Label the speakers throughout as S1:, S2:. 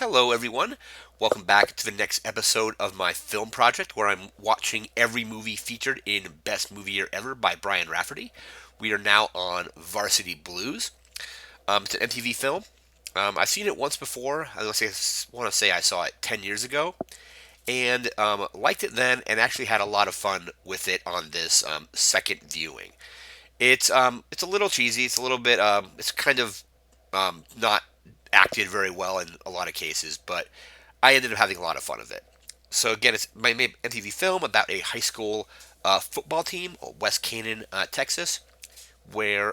S1: Hello, everyone. Welcome back to the next episode of my film project where I'm watching every movie featured in Best Movie Year Ever by Brian Raftery. We are now on Varsity Blues. It's an MTV film. I've seen it once before. Want to say I saw it 10 years ago and liked it then and actually had a lot of fun with it on this second viewing. It's a little cheesy. It's a little bit. It's kind of not acted very well in a lot of cases, but I ended up having a lot of fun with it. So again, it's my MTV film about a high school football team, West Canaan, Texas, where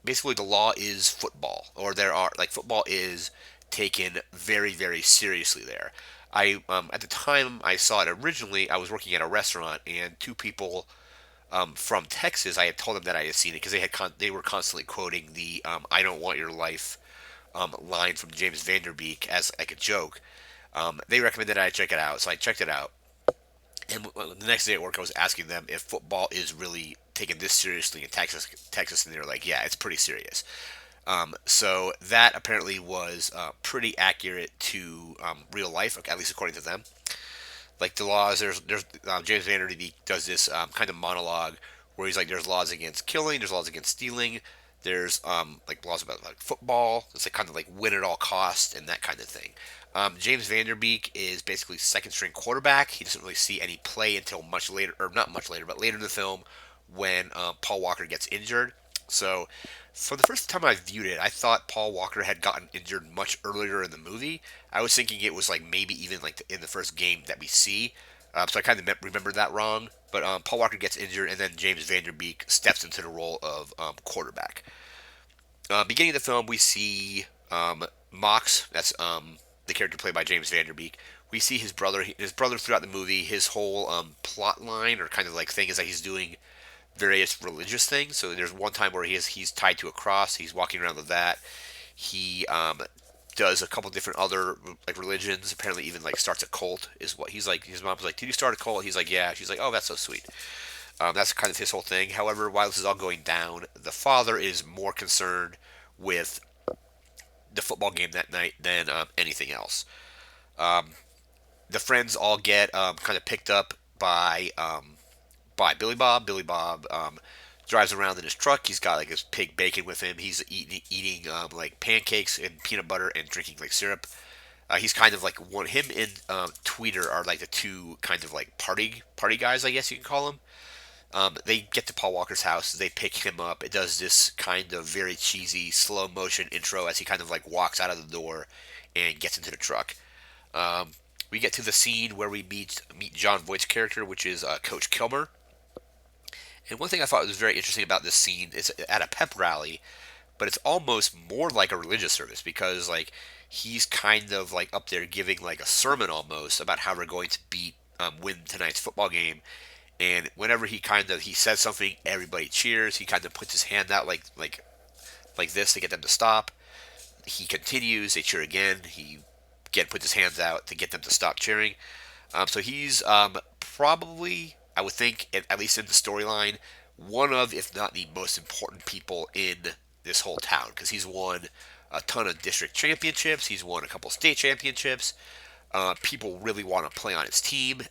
S1: basically the law is football, or there are like football is taken very very seriously there. I At the time I saw it originally, I was working at a restaurant, and two people from Texas, I had told them that I had seen it because they were constantly quoting the "I don't want your life" line from James Vanderbeek as like a joke. They recommended I check it out, so I checked it out. And the next day at work, I was asking them if football is really taken this seriously in Texas, and they were like, "Yeah, it's pretty serious." So that apparently was pretty accurate to real life, at least according to them. Like the laws, there's James Vanderbeek does this kind of monologue where he's like, "There's laws against killing, there's laws against stealing, there's like laws about like football. It's like kind of like win at all costs and that kind of thing." James Vanderbeek is basically second string quarterback. He doesn't really see any play until much later, or not much later, but later in the film when Paul Walker gets injured. So, for the first time I viewed it, I thought Paul Walker had gotten injured much earlier in the movie. I was thinking it was like maybe even like in the first game that we see. So I kind of remembered that wrong. But Paul Walker gets injured, and then James Vanderbeek steps into the role of quarterback. Beginning of the film, we see Mox. That's the character played by James Vanderbeek. We see his brother. His brother throughout the movie. His whole plot line or kind of like thing is that he's doing various religious things. So there's one time where he's tied to a cross. He's walking around with that. He does a couple different other like religions. Apparently, even like starts a cult. Is what he's like. His mom's like, "Did you start a cult?" He's like, "Yeah." She's like, "Oh, that's so sweet." That's kind of his whole thing. However, while this is all going down, the father is more concerned with the football game that night than anything else. The friends all get kind of picked up by Billy Bob. Billy Bob drives around in his truck. He's got like his pig bacon with him. He's eating like pancakes and peanut butter and drinking like syrup. He's kind of like one. Him and Tweeter are like the two kind of like party guys, I guess you can call them. They get to Paul Walker's house. They pick him up. It does this kind of very cheesy slow motion intro as he kind of like walks out of the door and gets into the truck. Um, we get to the scene where we meet John Voight's character, which is Coach Kilmer. And one thing I thought was very interesting about this scene is at a pep rally, but it's almost more like a religious service because like he's kind of like up there giving like a sermon almost about how we're going to win tonight's football game. And whenever he says something, everybody cheers. He kind of puts his hand out like this to get them to stop. He continues. They cheer again. He again puts his hands out to get them to stop cheering. So he's probably, I would think, at least in the storyline, one of, if not the most important people in this whole town because he's won a ton of district championships. He's won a couple state championships. People really want to play on his team.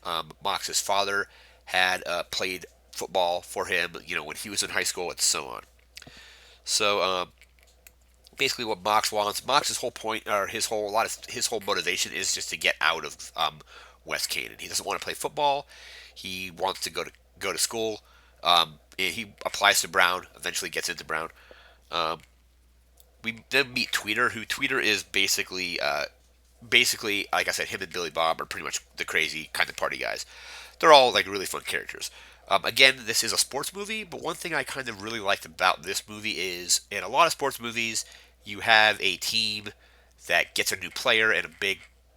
S1: Mox's father had played football for him, when he was in high school and so on. So basically, what Mox's whole point, or his whole motivation is just to get out of West Canaan. He doesn't want to play football. He wants to go to school. He applies to Brown. Eventually, gets into Brown. Um, we then meet Tweeter, who Tweeter is basically, like I said, him and Billy Bob are pretty much the crazy kind of party guys. They're all like really fun characters. Again, this is a sports movie, but one thing I kind of really liked about this movie is in a lot of sports movies, you have a team that gets a new player, and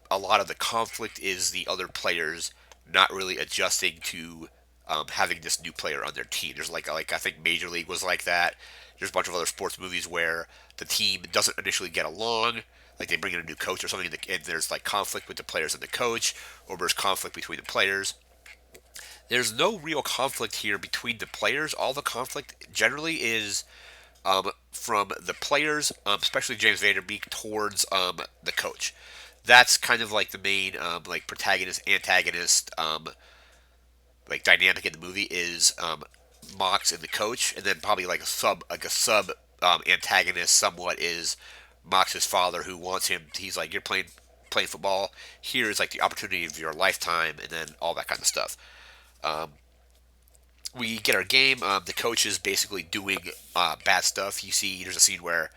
S1: a lot of the conflict is the other players not really adjusting to having this new player on their team. There's like I think Major League was like that. There's a bunch of other sports movies where the team doesn't initially get along, like they bring in a new coach or something, and there's like conflict with the players and the coach, or there's conflict between the players. There's no real conflict here between the players. All the conflict generally is from the players, especially James Vanderbeek, towards the coach. That's kind of like the main like protagonist antagonist like dynamic in the movie is Mox and the coach, and then probably like a sub antagonist somewhat is Mox's father who wants him. He's like, you're playing football. Here's like the opportunity of your lifetime, and then all that kind of stuff. Um, we get our game. The coach is basically doing bad stuff. You see, there's a scene where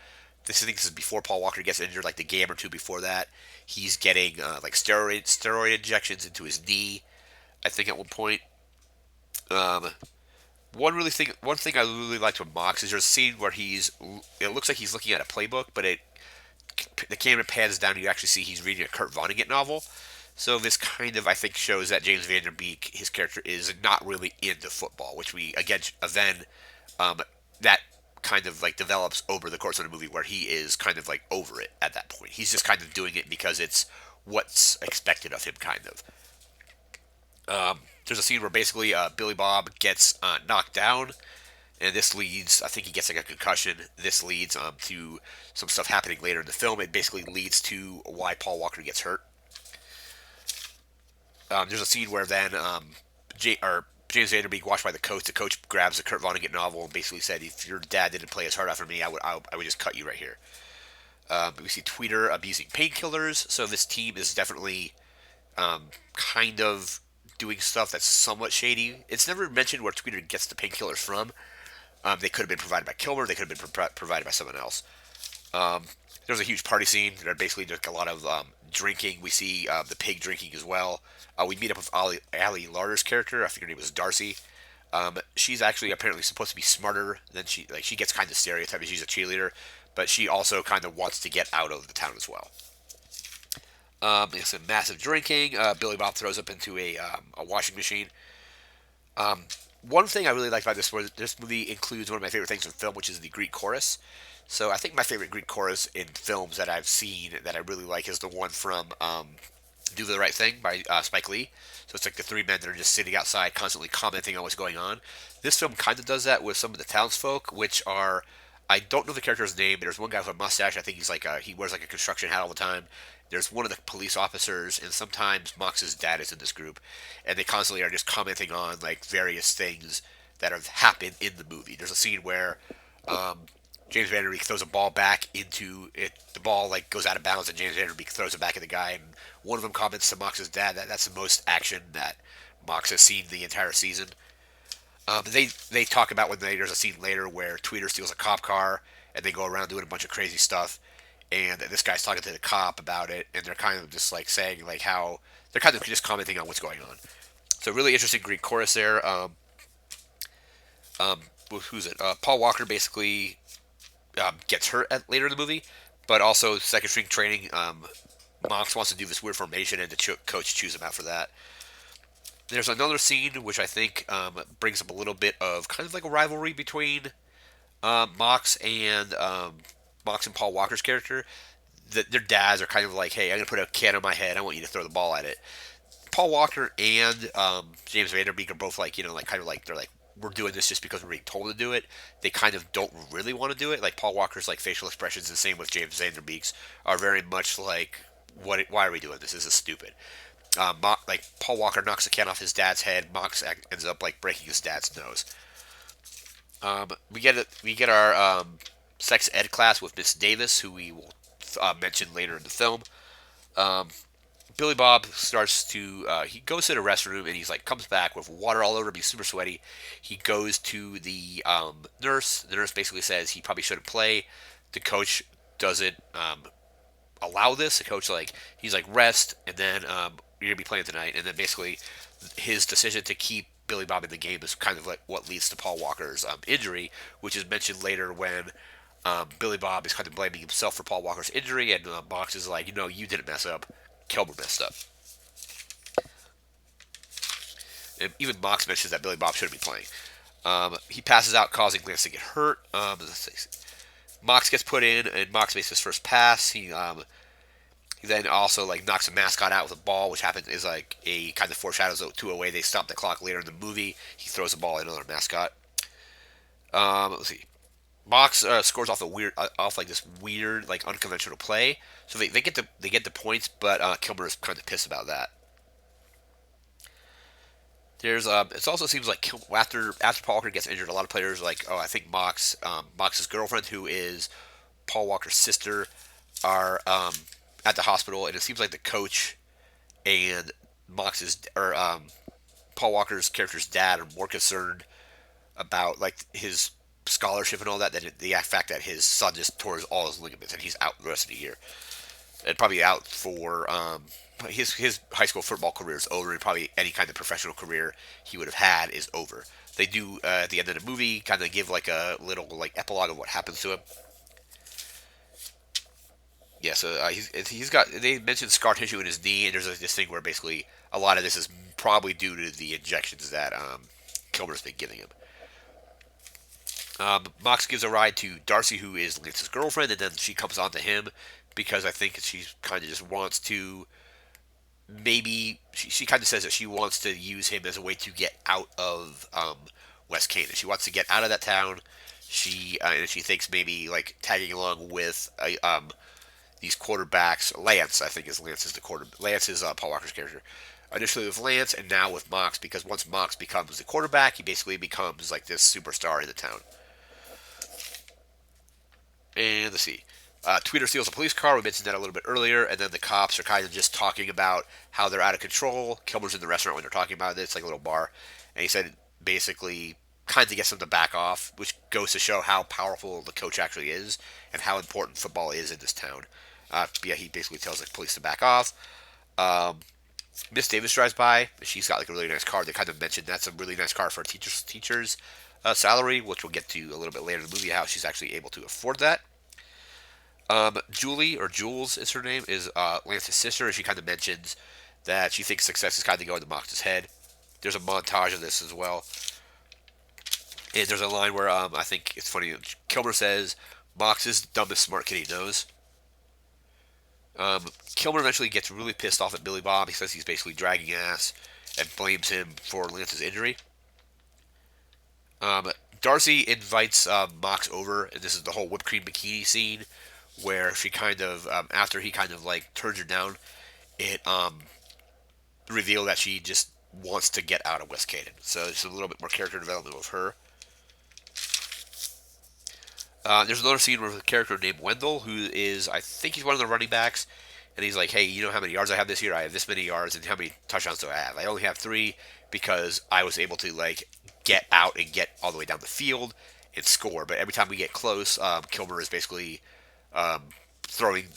S1: I think this is before Paul Walker gets injured, like the game or two before that. He's getting like steroid injections into his knee. I think at one point. Um, one thing I really liked with Mox is there's a scene where it looks like he's looking at a playbook, but the camera pans down and you actually see he's reading a Kurt Vonnegut novel. So this kind of, I think, shows that James Van Der Beek, his character, is not really into football, which we again then um, that kind of like develops over the course of the movie where he is kind of like over it at that point. He's just kind of doing it because it's what's expected of him, kind of. There's a scene where basically Billy Bob gets knocked down, and this leads, I think he gets like a concussion. This leads to some stuff happening later in the film. It basically leads to why Paul Walker gets hurt. There's a scene where then James Vanderbeek, watched by the coach. The coach grabs the Kurt Vonnegut novel and basically said, "If your dad didn't play his heart out for me, I would just cut you right here." We see Tweeter abusing painkillers, so this team is definitely kind of doing stuff that's somewhat shady. It's never mentioned where Tweeter gets the painkillers from. They could have been provided by Kilmer. They could have been provided by someone else. Um, there's a huge party scene. There's basically just a lot of drinking. We see the pig drinking as well. We meet up with Ali Larder's character. I think her name was Darcy. She's actually apparently supposed to be smarter than she gets kind of stereotyped. She's a cheerleader, but she also kind of wants to get out of the town as well. There's some massive drinking. Billy Bob throws up into a washing machine. One thing I really like about this movie includes one of my favorite things in film, which is the Greek chorus. So I think my favorite Greek chorus in films that I've seen that I really like is the one from Do the Right Thing by Spike Lee. So it's like the three men that are just sitting outside constantly commenting on what's going on. This film kind of does that with some of the townsfolk, which are, I don't know the character's name, but there's one guy with a mustache. I think he wears like a construction hat all the time. There's one of the police officers, and sometimes Mox's dad is in this group, and they constantly are just commenting on like various things that have happened in the movie. There's a scene where um, James Van Der Beek throws a ball back into it. The ball like goes out of bounds, and James Van Der Beek throws it back at the guy. And one of them comments to Mox's dad that that's the most action that Mox has seen the entire season. They talk about there's a scene later where Tweeter steals a cop car, and they go around doing a bunch of crazy stuff. And this guy's talking to the cop about it, and they're kind of just like saying like how they're kind of just commenting on what's going on. So really interesting Greek chorus there. Um, who's it? Paul Walker basically gets hurt later in the movie, but also second string training. Mox wants to do this weird formation, and the coach chews him out for that. There's another scene which I think brings up a little bit of kind of like a rivalry between Mox and Paul Walker's character. Their dads are kind of like, "Hey, I'm gonna put a can on my head. I want you to throw the ball at it." Paul Walker and James Van Der Beek are both like, like kind of like they're like, we're doing this just because we're being told to do it. They kind of don't really want to do it. Like Paul Walker's like facial expressions, the same with James Van Der Beek's, are very much like, what? Why are we doing this? This is stupid. Like Paul Walker knocks the can off his dad's head. Mox ends up like breaking his dad's nose. We get our sex ed class with Miss Davis, who we will mention later in the film. Um, Billy Bob starts to he goes to the restroom and he's like comes back with water all over him. He's super sweaty. He goes to the nurse. The nurse basically says he probably shouldn't play. The coach doesn't allow this. The coach he's like rest, and then you're gonna be playing tonight. And then basically his decision to keep Billy Bob in the game is kind of like what leads to Paul Walker's injury, which is mentioned later when Billy Bob is kind of blaming himself for Paul Walker's injury, and Mox is like, you didn't mess up. Kilmer messed up. And even Mox mentions that Billy Bob shouldn't be playing. He passes out, causing Lance to get hurt. Mox gets put in, and Mox makes his first pass. He then also knocks a mascot out with a ball, which happens is like a kind of foreshadows to a way they stop the clock later in the movie. He throws the ball at another mascot. Let's see. Mox scores off a weird, off like this weird, like unconventional play. So they get the points, but Kilmer is kind of pissed about that. There's it also seems like after Paul Walker gets injured, a lot of players like I think Mox's girlfriend, who is Paul Walker's sister, are at the hospital, and it seems like the coach and Mox's or Paul Walker's character's dad are more concerned about like his scholarship and all that than the fact that his son just tore all his ligaments and he's out the rest of the year and probably out for his high school football career is over and probably any kind of professional career he would have had is over. They do at the end of the movie kind of give like a little like epilogue of what happens to him. Yeah, so he's got they mentioned scar tissue in his knee and there's this thing where basically a lot of this is probably due to the injections that Kilmer's been giving him. Mox gives a ride to Darcy, who is Lance's girlfriend, and then she comes on to him because I think she kind of just wants to. Maybe she kind of says that she wants to use him as a way to get out of West Canaan. She wants to get out of that town. She thinks maybe like tagging along with these quarterbacks. Lance, I think, is Lance is the quarter. Lance is Paul Walker's character. Initially with Lance, and now with Mox, because once Mox becomes the quarterback, he basically becomes like this superstar in the town. And let's see. Tweeter steals a police car. We mentioned that a little bit earlier. And then the cops are kind of just talking about how they're out of control. Kilmer's in the restaurant when they're talking about this. It's like a little bar. And he said basically kind of gets them to back off, which goes to show how powerful the coach actually is and how important football is in this town. Yeah, he basically tells the police to back off. Um, Miss Davis drives by. She's got like a really nice car. They kind of mentioned that's a really nice car for a teacher's salary, which we'll get to a little bit later in the movie, how she's actually able to afford that. Julie, or Jules is her name, is Lance's sister, and she kind of mentions that she thinks success is kind of going to Mox's head. There's a montage of this as well. And there's a line where I think it's funny. Kilmer says, Mox is the dumbest smart kid he knows. Kilmer eventually gets really pissed off at Billy Bob. He says he's basically dragging ass and blames him for Lance's injury. Um, Darcy invites Mox over, and this is the whole whipped cream bikini scene where she kind of, after he kind of like turns her down, it revealed that she just wants to get out of West Canaan. So it's a little bit more character development of her. There's another scene with a character named Wendell, who is, I think he's one of the running backs, and he's like, hey, you know how many yards I have this year? I have this many yards, and how many touchdowns do I have? I only have three because I was able to like get out and get all the way down the field and score. But every time we get close, Kilmer is basically um,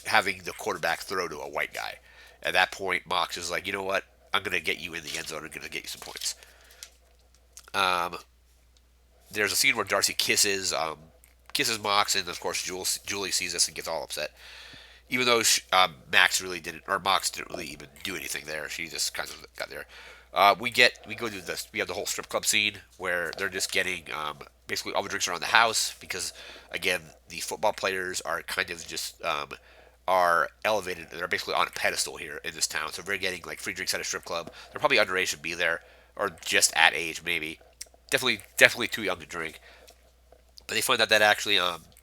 S1: having the quarterback throw to a white guy. At that point, Mox is like, you know what? I'm gonna get you in the end zone. I'm gonna get you some points. Um, there's a scene where Darcy kisses Mox, and of course Julie sees this and gets all upset. Even though Max really didn't, or Mox didn't really even do anything there, she just kind of got there. We go to this. We have the whole strip club scene where they're just getting basically all the drinks around the house because again the football players are kind of just are elevated. They're basically on a pedestal here in this town, so they're getting like free drinks at a strip club. They're probably underage to be there, or just at age maybe. Definitely too young to drink. But they find out that actually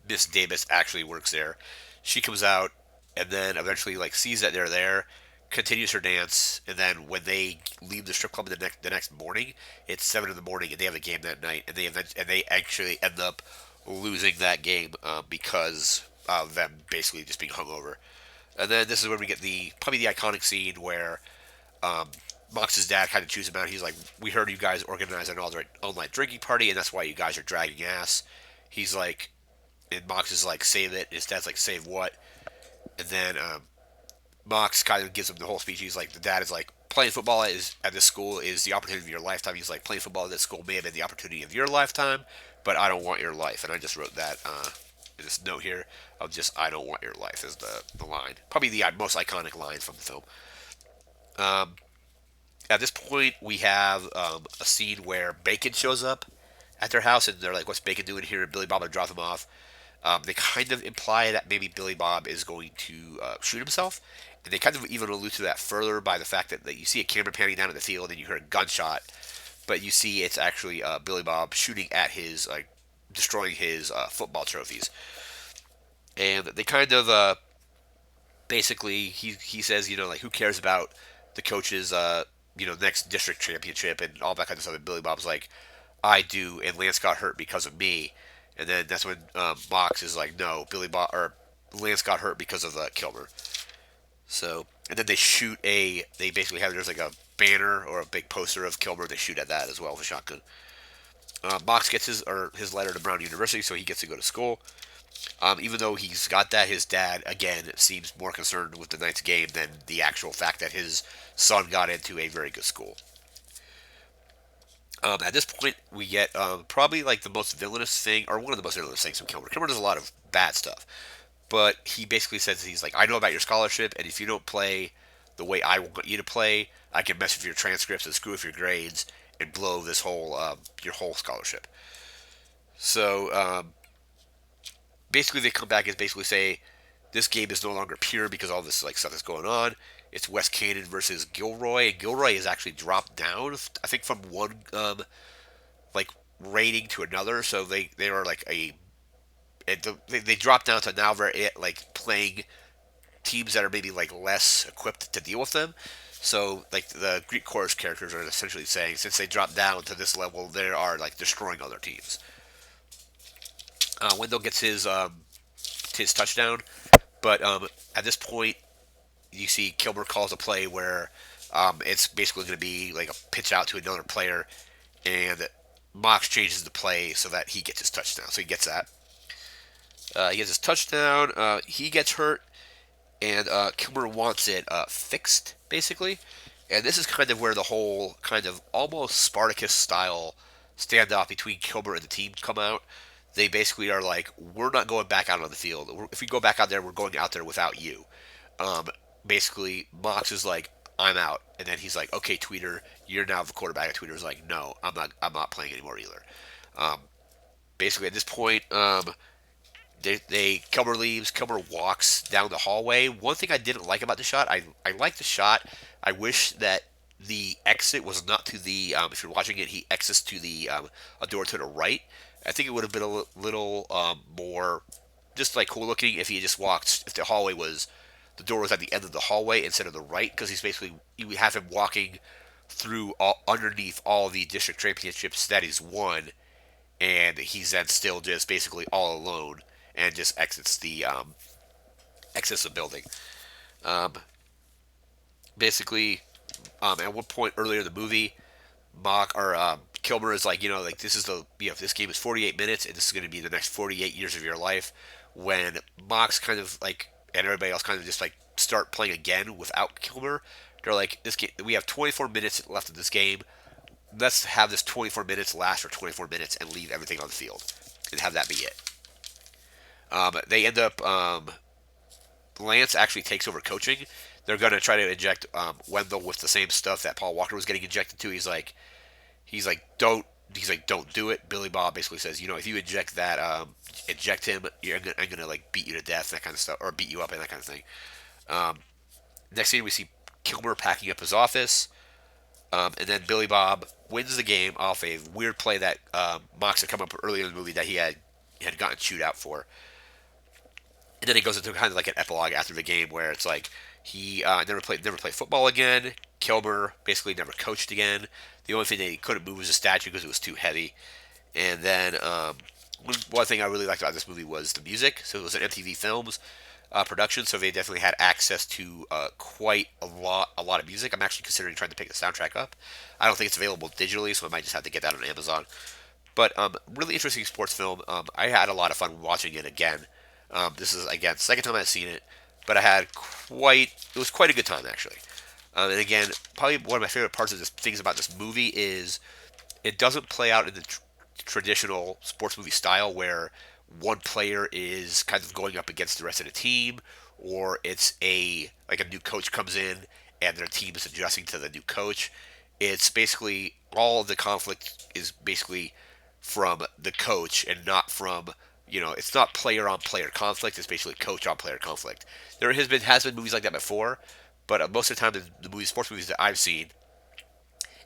S1: Miss Davis actually works there. She comes out and then eventually like sees that they're there, continues her dance, and then when they leave the strip club the next morning, it's 7 in the morning and they have a game that night, and they actually end up losing that game because of them basically just being hungover. And then this is when we get the probably the iconic scene where um, Mox's dad kind of chews him out. He's like, "We heard you guys organize an all-night drinking party, and that's why you guys are dragging ass." He's like, and Mox is like, "Save it." And his dad's like, "Save what?" And then Mox kind of gives him the whole speech. He's like, the dad is like, "Playing football is at this school is the opportunity of your lifetime." He's like, "Playing football at this school may have been the opportunity of your lifetime, but I don't want your life." And I just wrote that in this note here of just, "I don't want your life" is the line. Probably the most iconic line from the film. Um, at this point, we have a scene where Bacon shows up at their house, and they're like, "What's Bacon doing here?" And Billy Bob would drop him off. They kind of imply that maybe Billy Bob is going to shoot himself, and they kind of even allude to that further by the fact that you see a camera panning down at the field, and you hear a gunshot, but you see it's actually Billy Bob shooting at his like destroying his football trophies. And they kind of basically he says, like, who cares about the coach's next district championship and all that kind of stuff. And Billy Bob's like, I do, and Lance got hurt because of me. And then that's when Mox is like, no, Billy Bob or Lance got hurt because of Kilmer. So, and then they basically have, there's like a banner or a big poster of Kilmer. They shoot at that as well with a shotgun. Mox gets his letter to Brown University, so he gets to go to school. Even though he's got that, his dad again seems more concerned with the night's game than the actual fact that his son got into a very good school. At this point, we get probably like the most villainous thing, or one of the most villainous things from Kilmer. Kilmer does a lot of bad stuff, but he basically says, he's like, I know about your scholarship, and if you don't play the way I want you to play, I can mess with your transcripts and screw with your grades and blow this whole your whole scholarship. So basically, they come back and basically say this game is no longer pure because all this like stuff is going on. It's West Canaan versus Gilroy, and Gilroy is actually dropped down, I think, from one like rating to another. So they are like they drop down to now they're like playing teams that are maybe like less equipped to deal with them. So like the Greek chorus characters are essentially saying, since they dropped down to this level, they are like destroying other teams. Wendell gets his touchdown, but at this point, you see Kilmer calls a play where it's basically going to be like a pitch out to another player, and Mox changes the play so that he gets his touchdown. So he gets that. He gets his touchdown. He gets hurt, and Kilmer wants it fixed, basically. And this is kind of where the whole kind of almost Spartacus style standoff between Kilmer and the team come out. They basically are like, we're not going back out on the field. If we go back out there, we're going out there without you. Um, basically, Mox is like, I'm out, and then he's like, okay, Tweeter, you're now the quarterback. And Tweeter's like, no, I'm not playing anymore either. Um, basically, at this point, they Kilmer leaves. Kilmer walks down the hallway. One thing I didn't like about the shot, I like the shot. I wish that the exit was not to the if you're watching it, he exits to the a door to the right. I think it would have been a little more just like cool looking if he just walked, if the door was at the end of the hallway instead of the right, because he's basically, you have him walking through underneath all the district championships that he's won, and he's then still just basically all alone and just exits the building. Um, basically, at one point earlier in the movie, Mock or Kilmer is like, like, this is this game is 48 minutes and this is going to be the next 48 years of your life. When Mock's kind of like, and everybody else kind of just like start playing again without Kilmer, they're like, this game, we have 24 minutes left in this game. Let's have this 24 minutes last for 24 minutes and leave everything on the field and have that be it. They end up Lance actually takes over coaching. They're going to try to inject Wendell with the same stuff that Paul Walker was getting injected to. He's like, don't do it. Billy Bob basically says, if you inject that, inject him, I'm gonna like beat you to death, that kind of stuff, or beat you up and that kind of thing. Um, next scene, we see Kilmer packing up his office, and then Billy Bob wins the game off a weird play that Mox had come up earlier in the movie that he had gotten chewed out for. And then he goes into kind of like an epilogue after the game where it's like he never played football again. Kilmer basically never coached again. The only thing that he couldn't move was a statue because it was too heavy. And then one thing I really liked about this movie was the music. So it was an MTV Films production, so they definitely had access to quite a lot of music. I'm actually considering trying to pick the soundtrack up. I don't think it's available digitally, so I might just have to get that on Amazon. But really interesting sports film. I had a lot of fun watching it again. This is again second time I've seen it, but it was quite a good time actually. And again, probably one of my favorite parts of this things about this movie is it doesn't play out in the traditional sports movie style where one player is kind of going up against the rest of the team, or it's a new coach comes in and their team is adjusting to the new coach. It's basically all of the conflict is basically from the coach and not from, it's not player on player conflict. It's basically coach on player conflict. There has been movies like that before, but most of the time in the sports movies that I've seen,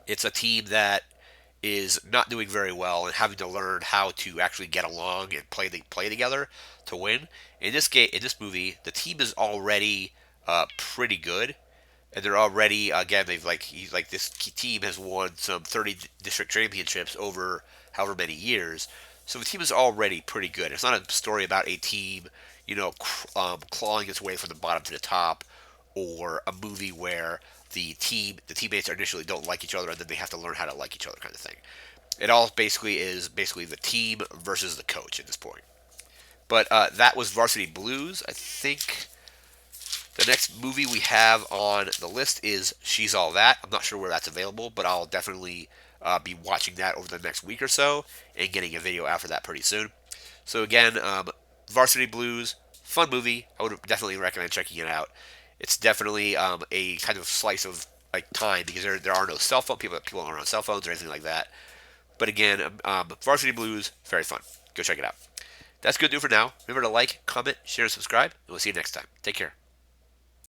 S1: it's a team that is not doing very well and having to learn how to actually get along and play together to win. In this movie, the team is already pretty good, and they're already again they've like he's like this team has won some 30 district championships over however many years. So the team is already pretty good. It's not a story about a team, clawing its way from the bottom to the top, or a movie where the teammates initially don't like each other and then they have to learn how to like each other kind of thing. It all basically is basically the team versus the coach at this point. But that was Varsity Blues. I think the next movie we have on the list is She's All That. I'm not sure where that's available, but I'll definitely be watching that over the next week or so and getting a video after that pretty soon. So again, Varsity Blues, fun movie. I would definitely recommend checking it out. It's definitely a kind of slice of like time because there are no cell phone people aren't on cell phones or anything like that. But again, Varsity Blues, very fun. Go check it out. That's good to do for now. Remember to like, comment, share, and subscribe, and we'll see you next time. Take care.